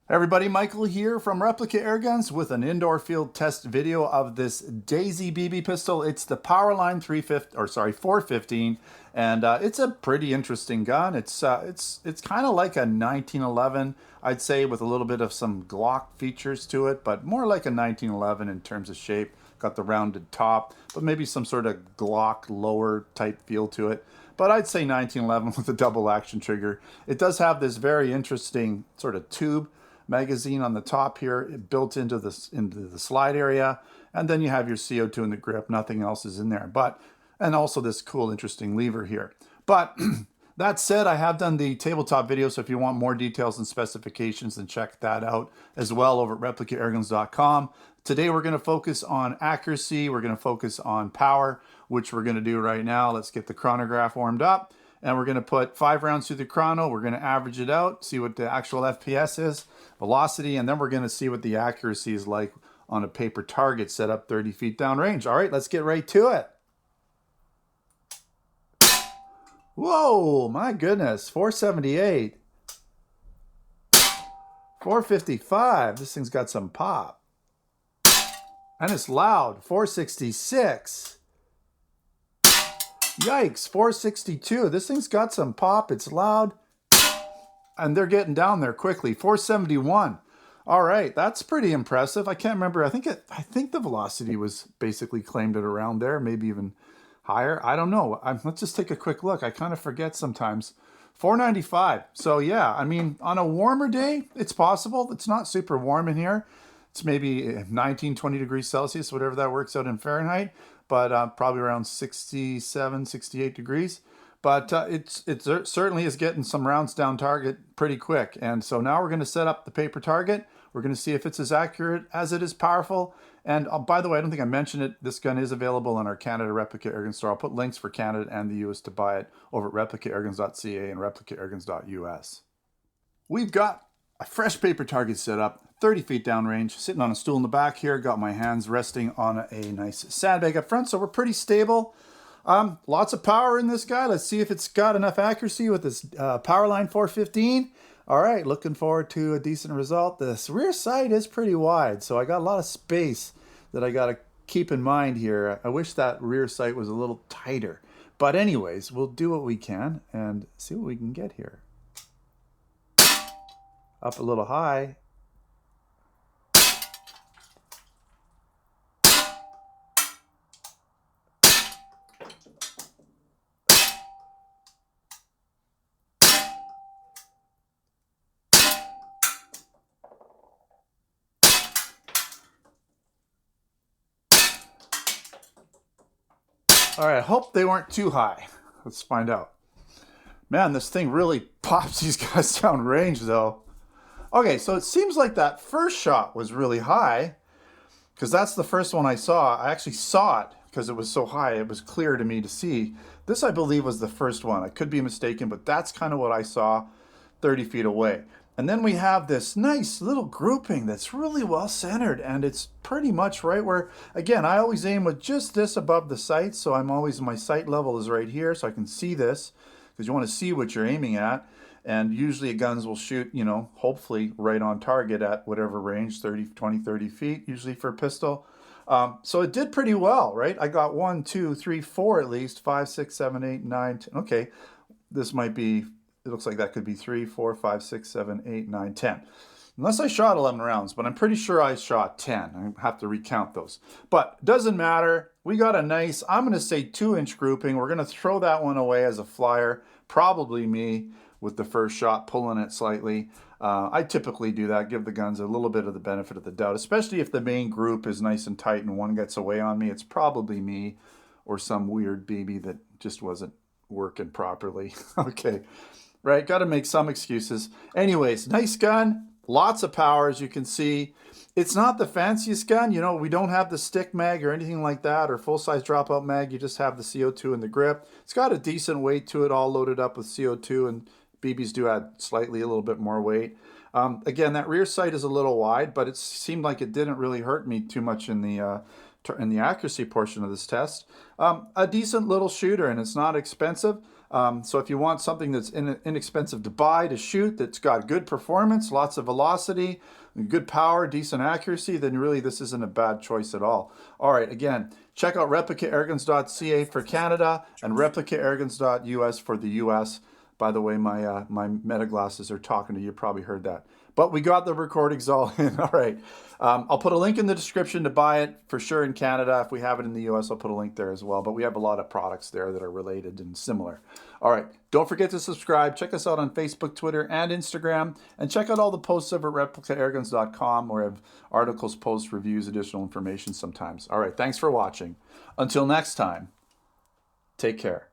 Everybody, Michael here from Replica Airguns with an indoor field test video of this Daisy BB pistol. It's the Powerline 415, and it's a pretty interesting gun. It's kind of like a 1911, I'd say, with a little bit of some Glock features to it, but more like a 1911 in terms of shape. Got the rounded top, but maybe some sort of Glock lower type feel to it. But I'd say 1911 with a double action trigger. It does have this very interesting sort of tube magazine on the top here, built into the slide area, and then you have your CO2 in the grip. Nothing else is in there, and also this cool interesting lever here. But that said, I have done the tabletop video, so if you want more details and specifications, then check that out as well over at replicaairguns.com. Today we're going to focus on accuracy, we're going to focus on power, which we're going to do right now. Let's get the chronograph warmed up, and we're going to put 5 rounds through the chrono. We're going to average it out, see what the actual FPS is, velocity, and then we're going to see what the accuracy is like on a paper target set up 30 feet downrange. All right, let's get right to it. Whoa, my goodness, 478. 455, this thing's got some pop. And it's loud, 466. Yikes, 462. This thing's got some pop, it's loud. And they're getting down there quickly, 471. All right, that's pretty impressive. I can't remember, I think the velocity was basically claimed at around there, maybe even higher. I don't know. Let's just take a quick look. I kind of forget sometimes. 495. So yeah, I mean, on a warmer day, it's possible. It's not super warm in here. It's maybe 19, 20 degrees Celsius, whatever that works out in Fahrenheit, but probably around 67, 68 degrees. But it certainly is getting some rounds down target pretty quick. And so now we're going to set up the paper target. We're going to see if it's as accurate as it is powerful. And by the way, I don't think I mentioned it. This gun is available on our Canada Replica Airgun store. I'll put links for Canada and the US to buy it over at replicaairguns.ca and replicaairguns.us. We've got a fresh paper target set up, 30 feet downrange, sitting on a stool in the back here. Got my hands resting on a nice sandbag up front, so we're pretty stable. Lots of power in this guy. Let's see if it's got enough accuracy with this Powerline 415. All right, looking forward to a decent result. This rear sight is pretty wide, so I got a lot of space that I got to keep in mind here. I wish that rear sight was a little tighter. But anyways, we'll do what we can and see what we can get here. Up a little high. All right, I hope they weren't too high. Let's find out. Man, this thing really pops these guys down range though. Okay, so it seems like that first shot was really high because that's the first one I saw. I actually saw it because it was so high. It was clear to me to see. This, I believe, was the first one. I could be mistaken, but that's kind of what I saw 30 feet away. And then we have this nice little grouping that's really well centered, and it's pretty much right where, again, I always aim with just this above the sight, so my sight level is right here, so I can see this, because you want to see what you're aiming at. And usually guns will shoot, you know, hopefully right on target at whatever range, 20, 30 feet, usually for a pistol. So it did pretty well, right? I got 1, 2, 3, 4 at least, 5, 6, 7, 8, 9, 10. Okay, this might be, it looks like that could be 3, 4, 5, 6, 7, 8, 9, 10. Unless I shot 11 rounds, but I'm pretty sure I shot 10. I have to recount those. But doesn't matter. We got a nice, I'm going to say 2-inch grouping. We're going to throw that one away as a flyer. Probably me with the first shot, pulling it slightly. I typically do that, give the guns a little bit of the benefit of the doubt, especially if the main group is nice and tight and one gets away on me. It's probably me or some weird baby that just wasn't working properly. Okay, right, got to make some excuses. Anyways, nice gun, lots of power, as you can see. It's not the fanciest gun, you know, we don't have the stick mag or anything like that, or full-size dropout mag. You just have the CO2 in the grip. It's got a decent weight to it, all loaded up with CO2, and BBs do add slightly a little bit more weight. Again, that rear sight is a little wide, but it seemed like it didn't really hurt me too much in the accuracy portion of this test. A decent little shooter, and it's not expensive. So if you want something that's inexpensive to buy, to shoot, that's got good performance, lots of velocity, good power, decent accuracy, then really this isn't a bad choice at all. All right, again, check out replicairguns.ca for Canada and replicairguns.us for the US. By the way, my Meta glasses are talking to you. You probably heard that. But we got the recordings all in. All right. I'll put a link in the description to buy it for sure in Canada. If we have it in the US, I'll put a link there as well. But we have a lot of products there that are related and similar. All right. Don't forget to subscribe. Check us out on Facebook, Twitter, and Instagram. And check out all the posts over at replicairguns.com where I have articles, posts, reviews, additional information sometimes. All right. Thanks for watching. Until next time, take care.